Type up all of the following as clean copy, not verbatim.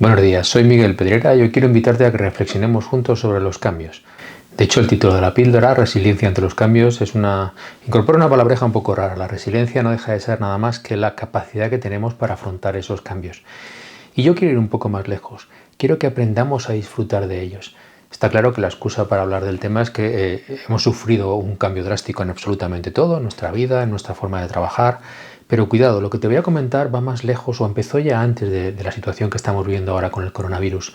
Buenos días, soy Miguel Pedrera y hoy quiero invitarte a que reflexionemos juntos sobre los cambios. De hecho, el título de la píldora, Resiliencia ante los cambios, incorpora una palabreja un poco rara. La resiliencia no deja de ser nada más que la capacidad que tenemos para afrontar esos cambios. Y yo quiero ir un poco más lejos. Quiero que aprendamos a disfrutar de ellos. Está claro que la excusa para hablar del tema es que hemos sufrido un cambio drástico en absolutamente todo, en nuestra vida, en nuestra forma de trabajar. Pero cuidado, lo que te voy a comentar va más lejos o empezó ya antes de la situación que estamos viviendo ahora con el coronavirus.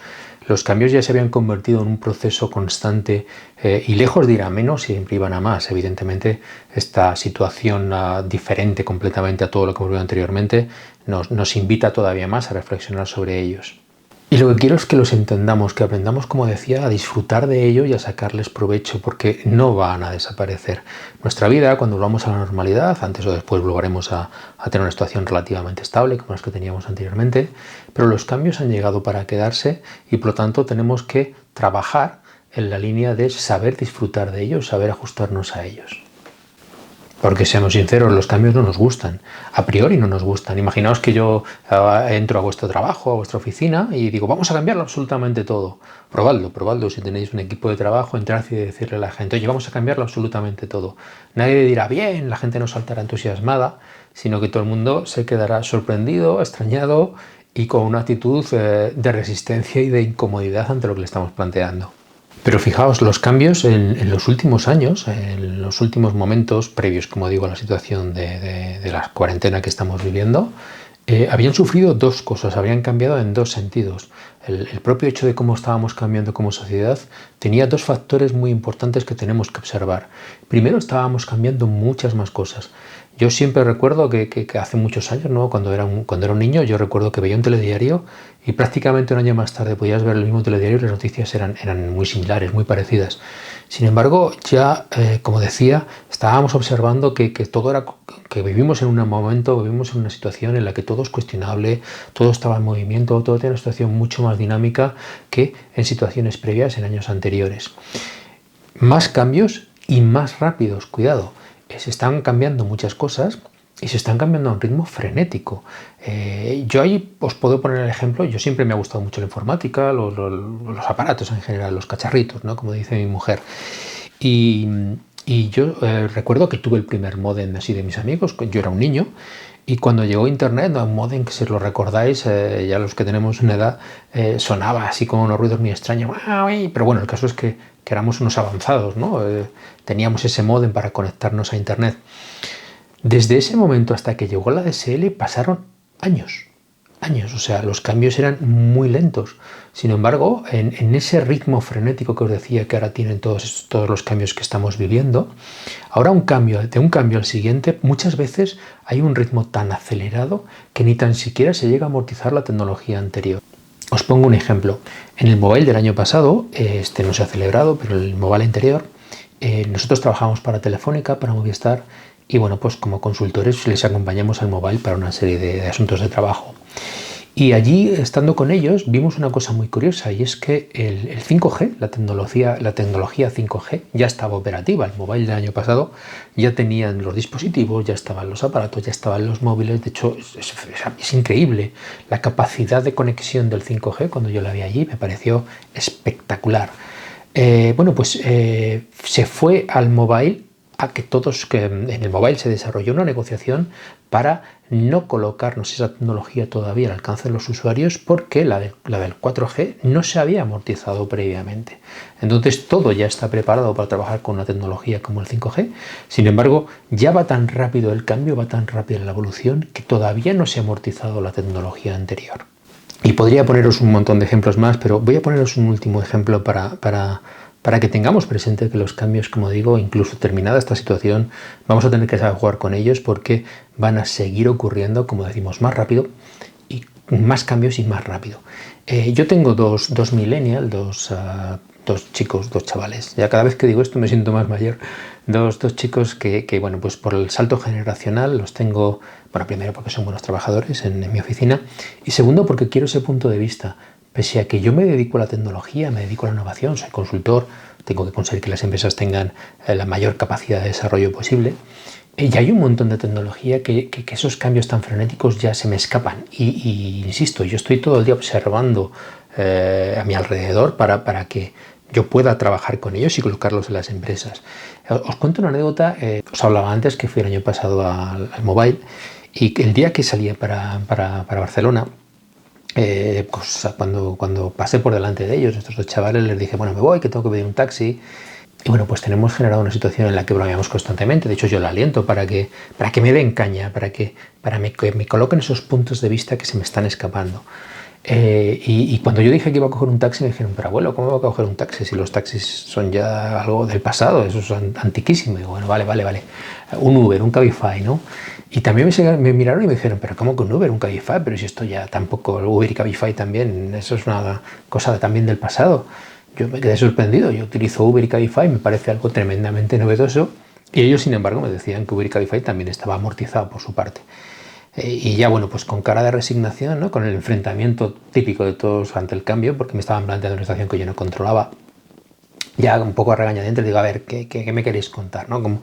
Los cambios ya se habían convertido en un proceso constante y lejos de ir a menos, siempre iban a más. Evidentemente, esta situación diferente completamente a todo lo que hemos vivido anteriormente nos invita todavía más a reflexionar sobre ellos. Y lo que quiero es que los entendamos, que aprendamos, como decía, a disfrutar de ello y a sacarles provecho, porque no van a desaparecer. Nuestra vida, cuando volvamos a la normalidad, antes o después volveremos a tener una situación relativamente estable, como las que teníamos anteriormente, pero los cambios han llegado para quedarse y por lo tanto tenemos que trabajar en la línea de saber disfrutar de ellos, saber ajustarnos a ellos. Porque seamos sinceros, los cambios no nos gustan, a priori no nos gustan. Imaginaos que yo entro a vuestro trabajo, a vuestra oficina y digo, vamos a cambiarlo absolutamente todo. Probadlo, si tenéis un equipo de trabajo, entrad y decirle a la gente, oye, vamos a cambiarlo absolutamente todo. Nadie dirá, bien, la gente no saltará entusiasmada, sino que todo el mundo se quedará sorprendido, extrañado y con una actitud de resistencia y de incomodidad ante lo que le estamos planteando. Pero fijaos, los cambios en los últimos años, en los últimos momentos previos, como digo, a la situación de la cuarentena que estamos viviendo, habían sufrido dos cosas, habían cambiado en dos sentidos. El propio hecho de cómo estábamos cambiando como sociedad tenía dos factores muy importantes que tenemos que observar. Primero, estábamos cambiando muchas más cosas. Yo siempre recuerdo que hace muchos años, ¿no? Cuando era un niño, yo recuerdo que veía un telediario y prácticamente un año más tarde podías ver el mismo telediario y las noticias eran muy similares, muy parecidas. Sin embargo, ya, como decía, estábamos observando que vivimos en un momento, vivimos en una situación en la que todo es cuestionable, todo estaba en movimiento, todo tiene una situación mucho más dinámica que en situaciones previas en años anteriores. Más cambios y más rápidos, cuidado. Se están cambiando muchas cosas y se están cambiando a un ritmo frenético. Yo ahí os puedo poner el ejemplo, yo siempre me ha gustado mucho la informática, los aparatos en general, los cacharritos, ¿no? Como dice mi mujer. Y yo recuerdo que tuve el primer módem así de mis amigos, yo era un niño, y cuando llegó Internet, un módem que si lo recordáis, ya los que tenemos una edad, sonaba así con unos ruidos muy extraños, pero bueno, el caso es que éramos unos avanzados, ¿no? Teníamos ese módem para conectarnos a Internet. Desde ese momento hasta que llegó la DSL pasaron años, o sea, los cambios eran muy lentos. Sin embargo, en ese ritmo frenético que os decía que ahora tienen todos los cambios que estamos viviendo, ahora de un cambio al siguiente, muchas veces hay un ritmo tan acelerado que ni tan siquiera se llega a amortizar la tecnología anterior. Os pongo un ejemplo. En el mobile del año pasado, este no se ha celebrado, pero el mobile anterior, nosotros trabajamos para Telefónica, para Movistar, y bueno, pues como consultores les acompañamos al mobile para una serie de asuntos de trabajo. Y allí, estando con ellos, vimos una cosa muy curiosa, y es que el 5G, la tecnología 5G, ya estaba operativa. El mobile del año pasado ya tenían los dispositivos, ya estaban los aparatos, ya estaban los móviles. De hecho, es increíble la capacidad de conexión del 5G. Cuando yo la vi allí, me pareció espectacular. Se fue al mobile que en el mobile se desarrolló una negociación para no colocarnos esa tecnología todavía al alcance de los usuarios porque la del 4G no se había amortizado previamente. Entonces todo ya está preparado para trabajar con una tecnología como el 5G. Sin embargo, ya va tan rápido el cambio, va tan rápida la evolución que todavía no se ha amortizado la tecnología anterior. Y podría poneros un montón de ejemplos más, pero voy a poneros un último ejemplo para que tengamos presente que los cambios, como digo, incluso terminada esta situación, vamos a tener que saber jugar con ellos porque van a seguir ocurriendo, como decimos, más rápido y más cambios y más rápido. Yo tengo dos millennials, dos chicos, dos chavales. Ya cada vez que digo esto me siento más mayor. Dos chicos que, bueno, pues por el salto generacional los tengo, bueno, primero porque son buenos trabajadores en mi oficina y segundo porque quiero ese punto de vista. Pese a que yo me dedico a la tecnología, me dedico a la innovación, soy consultor, tengo que conseguir que las empresas tengan la mayor capacidad de desarrollo posible. Y hay un montón de tecnología que esos cambios tan frenéticos ya se me escapan. Y insisto, yo estoy todo el día observando a mi alrededor para que yo pueda trabajar con ellos y colocarlos en las empresas. Os cuento una anécdota. Os hablaba antes que fui el año pasado al Mobile y el día que salía para Barcelona, pues cuando pasé por delante de ellos, estos dos chavales, les dije, bueno, me voy, que tengo que pedir un taxi. Y bueno, pues tenemos generado una situación en la que bromeamos constantemente. De hecho, yo la aliento para que me den caña, que me coloquen esos puntos de vista que se me están escapando. Y cuando yo dije que iba a coger un taxi, me dijeron, pero abuelo, ¿cómo voy a coger un taxi si los taxis son ya algo del pasado? Eso es antiquísimo. Y digo, bueno, vale. Un Uber, un Cabify, ¿no? Y también me miraron y me dijeron, pero ¿cómo que un Uber, un Cabify? Pero si esto ya tampoco, Uber y Cabify también, eso es una cosa también del pasado. Yo me quedé sorprendido. Yo utilizo Uber y Cabify, me parece algo tremendamente novedoso. Y ellos, sin embargo, me decían que Uber y Cabify también estaba amortizado por su parte. Y ya, bueno, pues con cara de resignación, ¿no? Con el enfrentamiento típico de todos ante el cambio, porque me estaban planteando una situación que yo no controlaba, ya un poco a regañadientes, digo, a ver, ¿qué me queréis contar? ¿No? Como,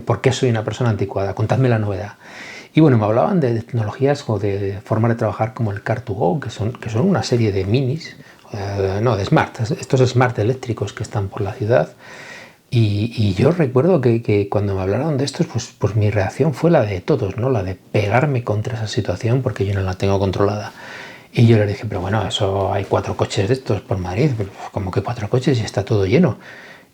¿por qué soy una persona anticuada? Contadme la novedad. Y bueno, me hablaban de tecnologías o de formas de trabajar como el Car2Go, que son una serie de minis, de smart, estos smart eléctricos que están por la ciudad. Y yo recuerdo que cuando me hablaron de estos, pues mi reacción fue la de todos, ¿no? La de pegarme contra esa situación porque yo no la tengo controlada. Y yo les dije, pero bueno, eso hay 4 coches de estos por Madrid, como que 4 coches y está todo lleno.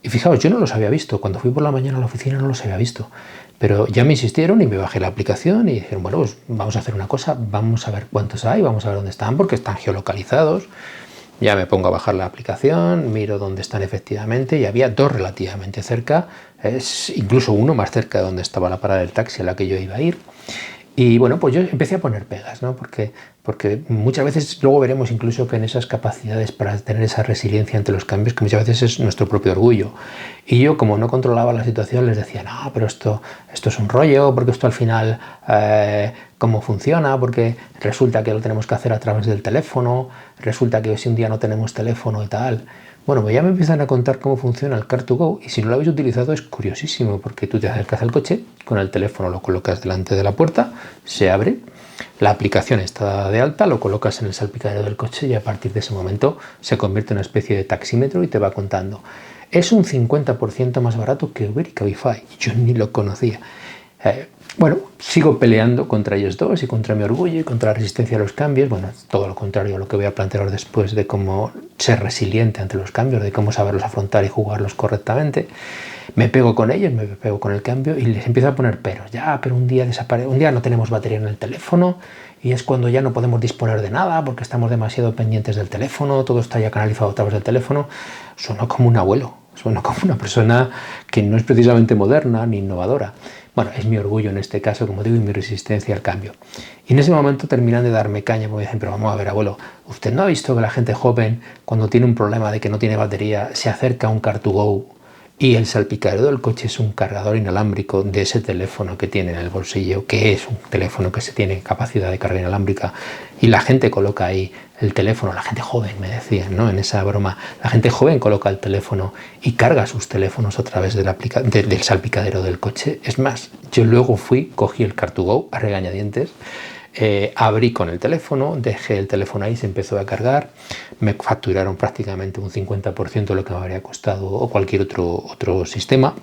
Y fijaos, yo no los había visto, cuando fui por la mañana a la oficina no los había visto, pero ya me insistieron y me bajé la aplicación y dijeron, bueno, pues vamos a hacer una cosa, vamos a ver cuántos hay, vamos a ver dónde están, porque están geolocalizados. Ya me pongo a bajar la aplicación, miro dónde están efectivamente y había 2 relativamente cerca, incluso uno más cerca de donde estaba la parada del taxi a la que yo iba a ir. Y bueno, pues yo empecé a poner pegas, ¿no? Porque muchas veces, luego veremos incluso que en esas capacidades para tener esa resiliencia ante los cambios, que muchas veces es nuestro propio orgullo. Y yo, como no controlaba la situación, les decía, no, pero esto es un rollo, porque esto al final, ¿cómo funciona? Porque resulta que lo tenemos que hacer a través del teléfono, resulta que si un día no tenemos teléfono y tal. Bueno, pues ya me empiezan a contar cómo funciona el Car2Go y si no lo habéis utilizado es curiosísimo porque tú te acercas al coche, con el teléfono lo colocas delante de la puerta, se abre, la aplicación está de alta, lo colocas en el salpicadero del coche y a partir de ese momento se convierte en una especie de taxímetro y te va contando. Es un 50% más barato que Uber y Cabify, yo ni lo conocía. Bueno, sigo peleando contra ellos dos y contra mi orgullo y contra la resistencia a los cambios. Bueno, todo lo contrario a lo que voy a plantearos después de cómo ser resiliente ante los cambios, de cómo saberlos afrontar y jugarlos correctamente. Me pego con ellos, me pego con el cambio y les empiezo a poner peros. Ya, pero un día no tenemos batería en el teléfono y es cuando ya no podemos disponer de nada porque estamos demasiado pendientes del teléfono, todo está ya canalizado a través del teléfono. Suena como un abuelo, suena como una persona que no es precisamente moderna ni innovadora. Bueno, es mi orgullo en este caso, como digo, y mi resistencia al cambio. Y en ese momento terminan de darme caña, porque me dicen, pero vamos a ver, abuelo, ¿usted no ha visto que la gente joven, cuando tiene un problema de que no tiene batería, se acerca a un Car2Go y el salpicadero del coche es un cargador inalámbrico de ese teléfono que tiene en el bolsillo, que es un teléfono que se tiene capacidad de carga inalámbrica, y la gente coloca ahí el teléfono, la gente joven, me decían, ¿no? En esa broma, la gente joven coloca el teléfono y carga sus teléfonos a través del salpicadero del coche? Es más, yo luego cogí el Car2Go a regañadientes, abrí con el teléfono, dejé el teléfono ahí, se empezó a cargar, me facturaron prácticamente un 50% de lo que me habría costado o cualquier otro sistema.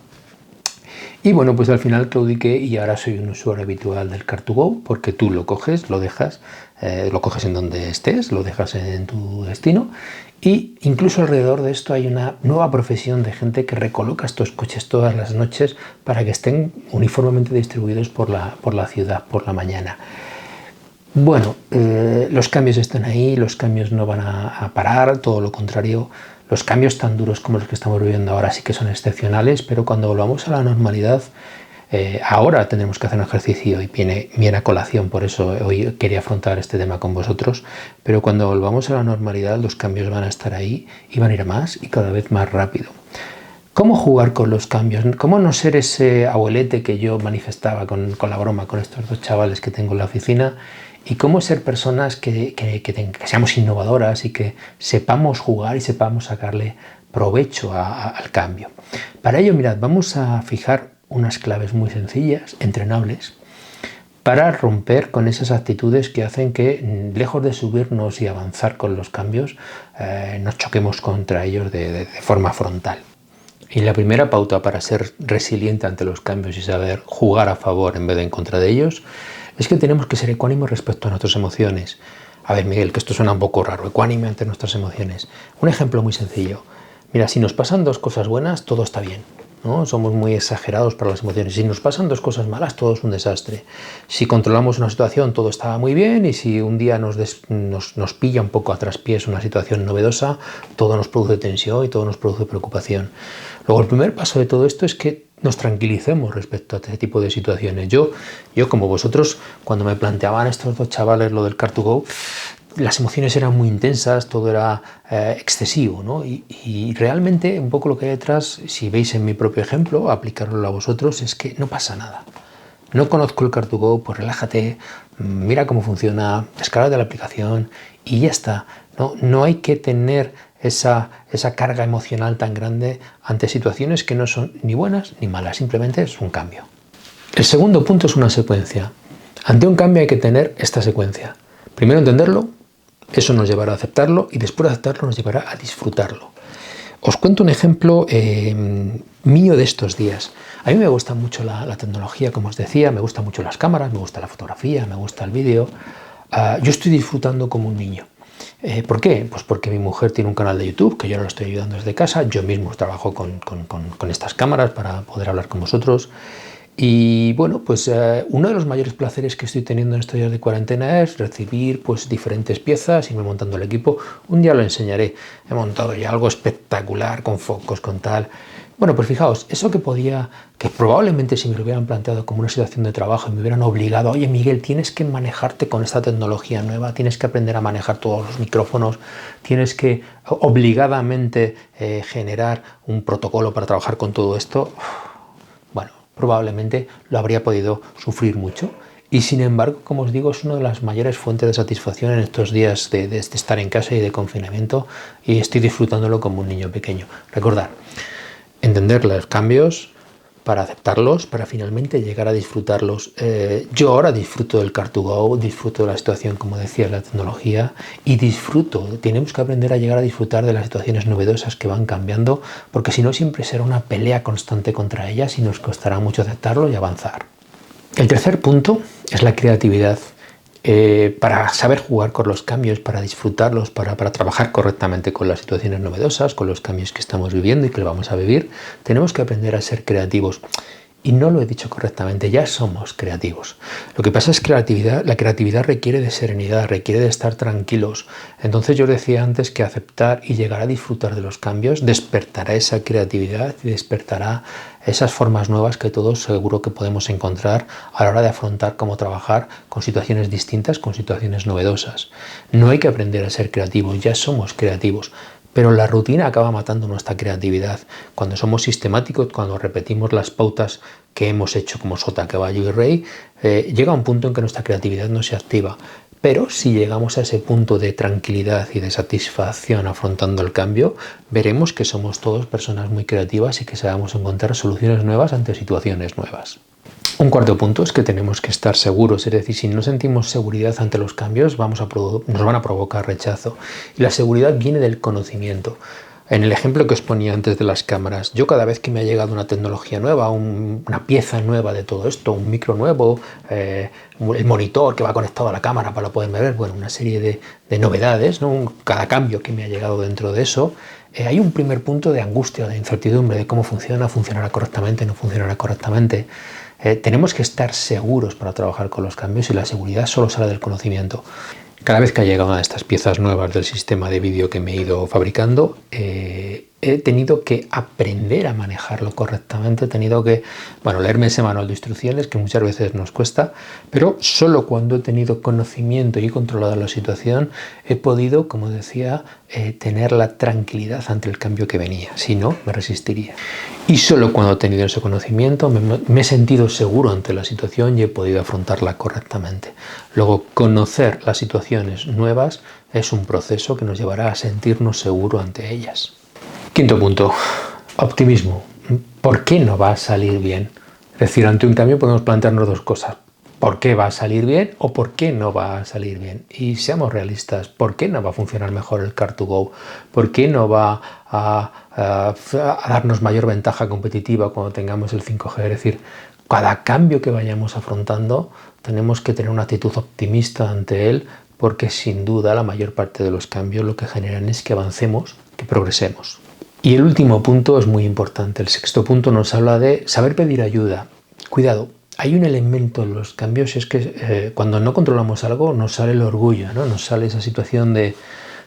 Y bueno, pues al final claudiqué y ahora soy un usuario habitual del Car2Go porque tú lo coges, lo dejas, lo coges en donde estés, lo dejas en tu destino y incluso alrededor de esto hay una nueva profesión de gente que recoloca estos coches todas las noches para que estén uniformemente distribuidos por la ciudad por la mañana. Bueno, los cambios están ahí, los cambios no van a parar, todo lo contrario, los cambios tan duros como los que estamos viviendo ahora sí que son excepcionales, pero cuando volvamos a la normalidad, ahora tendremos que hacer un ejercicio y viene a colación, por eso hoy quería afrontar este tema con vosotros, pero cuando volvamos a la normalidad los cambios van a estar ahí y van a ir a más y cada vez más rápido. ¿Cómo jugar con los cambios? ¿Cómo no ser ese abuelete que yo manifestaba con la broma con estos dos chavales que tengo en la oficina? ¿Y cómo ser personas que seamos innovadoras y que sepamos jugar y sepamos sacarle provecho al cambio? Para ello, mirad, vamos a fijar unas claves muy sencillas, entrenables, para romper con esas actitudes que hacen que, lejos de subirnos y avanzar con los cambios, nos choquemos contra ellos de forma frontal. Y la primera pauta para ser resiliente ante los cambios y saber jugar a favor en vez de en contra de ellos es que tenemos que ser ecuánimes respecto a nuestras emociones. A ver, Miguel, que esto suena un poco raro, ecuánime ante nuestras emociones. Un ejemplo muy sencillo. Mira, si nos pasan dos cosas buenas, todo está bien, ¿no? Somos muy exagerados para las emociones. Si nos pasan dos cosas malas, todo es un desastre. Si controlamos una situación, todo está muy bien, y si un día nos pilla un poco a traspiés una situación novedosa, todo nos produce tensión y todo nos produce preocupación. Luego, el primer paso de todo esto es que nos tranquilicemos respecto a este tipo de situaciones. Yo como vosotros, cuando me planteaban estos dos chavales lo del Car2Go, las emociones eran muy intensas, todo era excesivo, ¿no? Y realmente un poco lo que hay detrás, si veis en mi propio ejemplo, aplicarlo a vosotros, es que no pasa nada. No conozco el Car2Go, pues relájate, mira cómo funciona, descárgate la aplicación y ya está. No hay que tener esa carga emocional tan grande ante situaciones que no son ni buenas ni malas, simplemente es un cambio. El segundo punto es una secuencia. Ante un cambio hay que tener esta secuencia. Primero entenderlo, eso nos llevará a aceptarlo y después de aceptarlo nos llevará a disfrutarlo. Os cuento un ejemplo mío de estos días. A mí me gusta mucho la tecnología, como os decía, me gustan mucho las cámaras, me gusta la fotografía, me gusta el vídeo. Yo estoy disfrutando como un niño. ¿Por qué? Pues porque mi mujer tiene un canal de YouTube que yo no lo estoy ayudando desde casa. Yo mismo trabajo con estas cámaras para poder hablar con vosotros. Y bueno, pues uno de los mayores placeres que estoy teniendo en estos días de cuarentena es recibir pues diferentes piezas, irme montando el equipo. Un día lo enseñaré. He montado ya algo espectacular con focos, con tal. Bueno, pues fijaos, eso que probablemente si me lo hubieran planteado como una situación de trabajo y me hubieran obligado, oye Miguel, tienes que manejarte con esta tecnología nueva, tienes que aprender a manejar todos los micrófonos, tienes que obligadamente generar un protocolo para trabajar con todo esto. Bueno, probablemente lo habría podido sufrir mucho. Y sin embargo, como os digo, es una de las mayores fuentes de satisfacción en estos días de estar en casa y de confinamiento, y estoy disfrutándolo como un niño pequeño. Recordad, entender los cambios para aceptarlos, para finalmente llegar a disfrutarlos. Yo ahora disfruto del Car2Go, disfruto de la situación, como decía, la tecnología, y tenemos que aprender a llegar a disfrutar de las situaciones novedosas que van cambiando, porque si no siempre será una pelea constante contra ellas y nos costará mucho aceptarlo y avanzar. El tercer punto es la creatividad. Para saber jugar con los cambios, para disfrutarlos, para trabajar correctamente con las situaciones novedosas, con los cambios que estamos viviendo y que vamos a vivir, tenemos que aprender a ser creativos. Y no lo he dicho correctamente, ya somos creativos. Lo que pasa es que la creatividad requiere de serenidad, requiere de estar tranquilos. Entonces yo decía antes que aceptar y llegar a disfrutar de los cambios despertará esa creatividad y despertará esas formas nuevas que todos seguro que podemos encontrar a la hora de afrontar cómo trabajar con situaciones distintas, con situaciones novedosas. No hay que aprender a ser creativos, ya somos creativos. Pero la rutina acaba matando nuestra creatividad. Cuando somos sistemáticos, cuando repetimos las pautas que hemos hecho como sota, caballo y rey, llega un punto en que nuestra creatividad no se activa. Pero si llegamos a ese punto de tranquilidad y de satisfacción afrontando el cambio, veremos que somos todos personas muy creativas y que sabemos encontrar soluciones nuevas ante situaciones nuevas. Un cuarto punto es que tenemos que estar seguros, es decir, si no sentimos seguridad ante los cambios, nos van a provocar rechazo. Y la seguridad viene del conocimiento. En el ejemplo que os ponía antes de las cámaras, yo cada vez que me ha llegado una tecnología nueva, una pieza nueva de todo esto, un micro nuevo, el monitor que va conectado a la cámara para poderme ver, bueno, una serie de novedades, ¿no? Cada cambio que me ha llegado dentro de eso, hay un primer punto de angustia, de incertidumbre, de cómo funcionará correctamente, no funcionará correctamente. Tenemos que estar seguros para trabajar con los cambios y la seguridad solo sale del conocimiento. Cada vez que ha llegado una de estas piezas nuevas del sistema de vídeo que me he ido fabricando, he tenido que aprender a manejarlo correctamente, he tenido que leerme ese manual de instrucciones que muchas veces nos cuesta, pero solo cuando he tenido conocimiento y he controlado la situación he podido, como decía, tener la tranquilidad ante el cambio que venía, si no me resistiría. Y solo cuando he tenido ese conocimiento me he sentido seguro ante la situación y he podido afrontarla correctamente. Luego, conocer las situaciones nuevas es un proceso que nos llevará a sentirnos seguros ante ellas. Quinto punto, optimismo. ¿Por qué no va a salir bien? Es decir, ante un cambio podemos plantearnos dos cosas. ¿Por qué va a salir bien o por qué no va a salir bien? Y seamos realistas, ¿por qué no va a funcionar mejor el Car2Go? ¿Por qué no va a darnos mayor ventaja competitiva cuando tengamos el 5G? Es decir, cada cambio que vayamos afrontando tenemos que tener una actitud optimista ante él, porque sin duda la mayor parte de los cambios lo que generan es que avancemos, que progresemos. Y el último punto es muy importante. El sexto punto nos habla de saber pedir ayuda. Cuidado. Hay un elemento en los cambios, es que cuando no controlamos algo nos sale el orgullo, ¿no? Nos sale esa situación de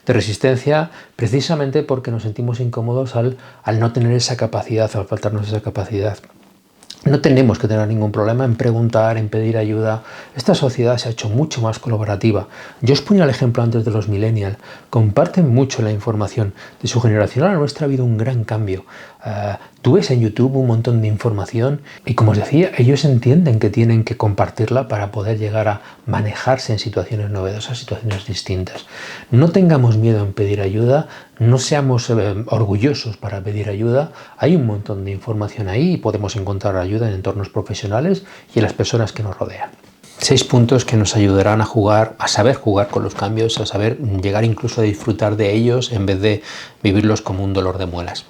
resistencia, precisamente porque nos sentimos incómodos al no tener esa capacidad, al faltarnos esa capacidad. No tenemos que tener ningún problema en preguntar, en pedir ayuda. Esta sociedad se ha hecho mucho más colaborativa. Yo os ponía el ejemplo antes de los millennials. Comparten mucho la información. De su generación a la nuestra ha habido un gran cambio. Tú ves en YouTube un montón de información y, como os decía, ellos entienden que tienen que compartirla para poder llegar a manejarse en situaciones novedosas, situaciones distintas. No tengamos miedo en pedir ayuda, no seamos orgullosos para pedir ayuda. Hay un montón de información ahí y podemos encontrar ayuda en entornos profesionales y en las personas que nos rodean. 6 puntos que nos ayudarán a saber jugar con los cambios, a saber llegar incluso a disfrutar de ellos en vez de vivirlos como un dolor de muelas.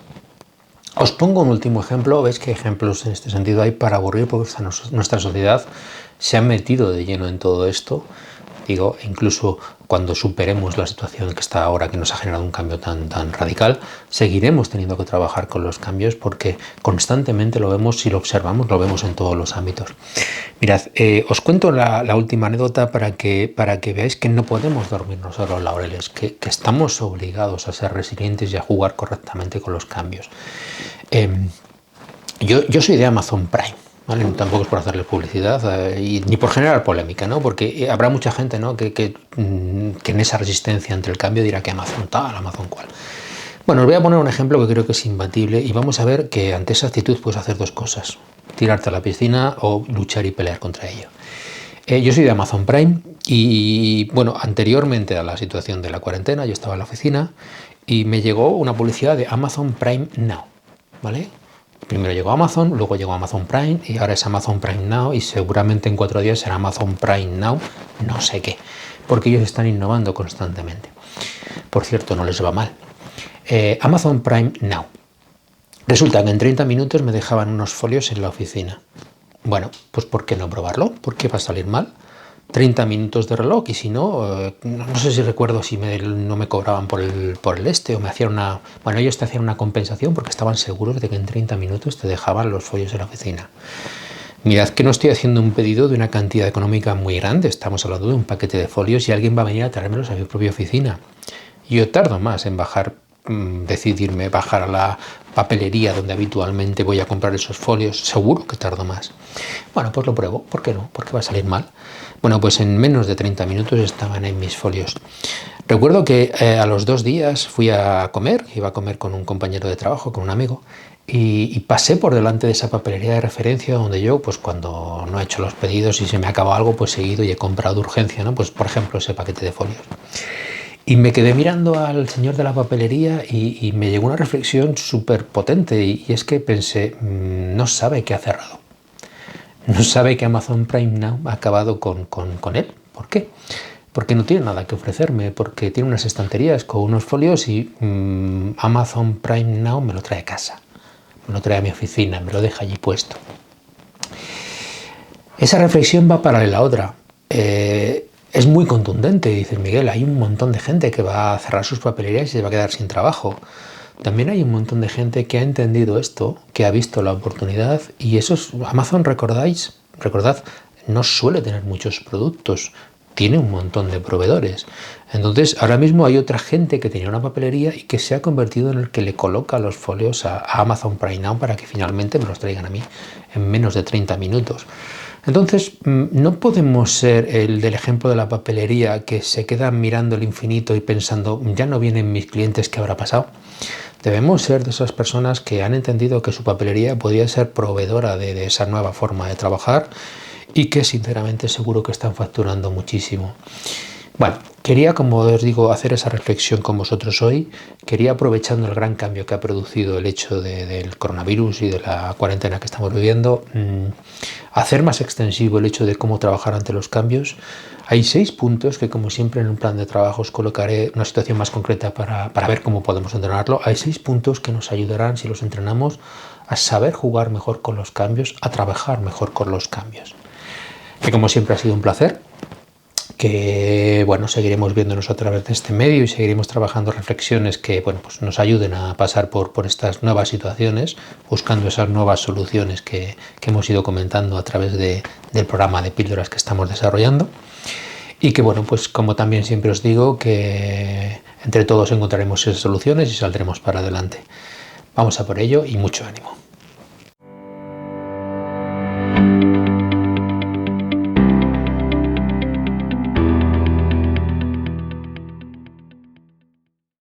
Os pongo un último ejemplo. Veis que ejemplos en este sentido hay para aburrir, porque nuestra sociedad se ha metido de lleno en todo esto. Digo, incluso cuando superemos la situación que está ahora, que nos ha generado un cambio tan radical, seguiremos teniendo que trabajar con los cambios, porque constantemente lo vemos, si lo observamos, lo vemos en todos los ámbitos. Mirad, os cuento la última anécdota para que veáis que no podemos dormirnos a los laureles, que estamos obligados a ser resilientes y a jugar correctamente con los cambios. Yo soy de Amazon Prime. ¿Vale? Tampoco es por hacerle publicidad ni por generar polémica, ¿no? Porque habrá mucha gente, ¿no? que en esa resistencia ante el cambio dirá que Amazon tal, Amazon cual. Bueno, os voy a poner un ejemplo que creo que es imbatible y vamos a ver que ante esa actitud puedes hacer dos cosas: tirarte a la piscina o luchar y pelear contra ello. Yo soy de Amazon Prime y, bueno, anteriormente a la situación de la cuarentena yo estaba en la oficina y me llegó una publicidad de Amazon Prime Now, ¿vale? Primero llegó Amazon, luego llegó Amazon Prime y ahora es Amazon Prime Now, y seguramente en 4 días será Amazon Prime Now, no sé qué, porque ellos están innovando constantemente. Por cierto, no les va mal. Amazon Prime Now. Resulta que en 30 minutos me dejaban unos folios en la oficina. Bueno, pues ¿por qué no probarlo? ¿Por qué va a salir mal? 30 minutos de reloj, y si no, no sé si recuerdo si no me cobraban por el este, o me hacían una... Bueno, ellos te hacían una compensación porque estaban seguros de que en 30 minutos te dejaban los folios de la oficina. Mirad que no estoy haciendo un pedido de una cantidad económica muy grande, estamos hablando de un paquete de folios y alguien va a venir a traérmelos a mi propia oficina. Yo tardo más en decidirme bajar a la papelería donde habitualmente voy a comprar esos folios, seguro que tardo más. Bueno, pues lo pruebo. ¿Por qué no? Porque va a salir mal. Bueno, pues en menos de 30 minutos estaban en mis folios. Recuerdo que a los 2 días fui a comer, iba a comer con un compañero de trabajo, con un amigo, y pasé por delante de esa papelería de referencia donde yo, pues cuando no he hecho los pedidos y se me acaba algo, pues he ido y he comprado de urgencia, ¿no? Pues por ejemplo ese paquete de folios. Y me quedé mirando al señor de la papelería y me llegó una reflexión súper potente, y es que pensé, no sabe que ha cerrado. No sabe que Amazon Prime Now ha acabado con él. ¿Por qué? Porque no tiene nada que ofrecerme, porque tiene unas estanterías con unos folios y Amazon Prime Now me lo trae a casa, me lo trae a mi oficina, me lo deja allí puesto. Esa reflexión va paralela a otra. Es muy contundente, dice Miguel. Hay un montón de gente que va a cerrar sus papelerías y se va a quedar sin trabajo. También hay un montón de gente que ha entendido esto, que ha visto la oportunidad, y eso es Amazon, recordad, no suele tener muchos productos, tiene un montón de proveedores. Entonces, ahora mismo hay otra gente que tenía una papelería y que se ha convertido en el que le coloca los folios a Amazon Prime Now para que finalmente me los traigan a mí en menos de 30 minutos. Entonces, no podemos ser el del ejemplo de la papelería que se queda mirando el infinito y pensando, ya no vienen mis clientes, ¿qué habrá pasado? Debemos ser de esas personas que han entendido que su papelería podría ser proveedora de esa nueva forma de trabajar y que sinceramente seguro que están facturando muchísimo. Bueno, quería, como os digo, hacer esa reflexión con vosotros hoy. Quería, aprovechando el gran cambio que ha producido el hecho del coronavirus y de la cuarentena que estamos viviendo, hacer más extensivo el hecho de cómo trabajar ante los cambios. Hay 6 puntos que, como siempre en un plan de trabajo, os colocaré una situación más concreta para ver cómo podemos entrenarlo. Hay 6 puntos que nos ayudarán, si los entrenamos, a saber jugar mejor con los cambios, a trabajar mejor con los cambios. Que, como siempre, ha sido un placer. Que bueno, seguiremos viéndonos a través de este medio y seguiremos trabajando reflexiones que bueno, pues nos ayuden a pasar por estas nuevas situaciones, buscando esas nuevas soluciones que hemos ido comentando a través del programa de píldoras que estamos desarrollando. Y que bueno, pues como también siempre os digo, que entre todos encontraremos esas soluciones y saldremos para adelante. Vamos a por ello y mucho ánimo.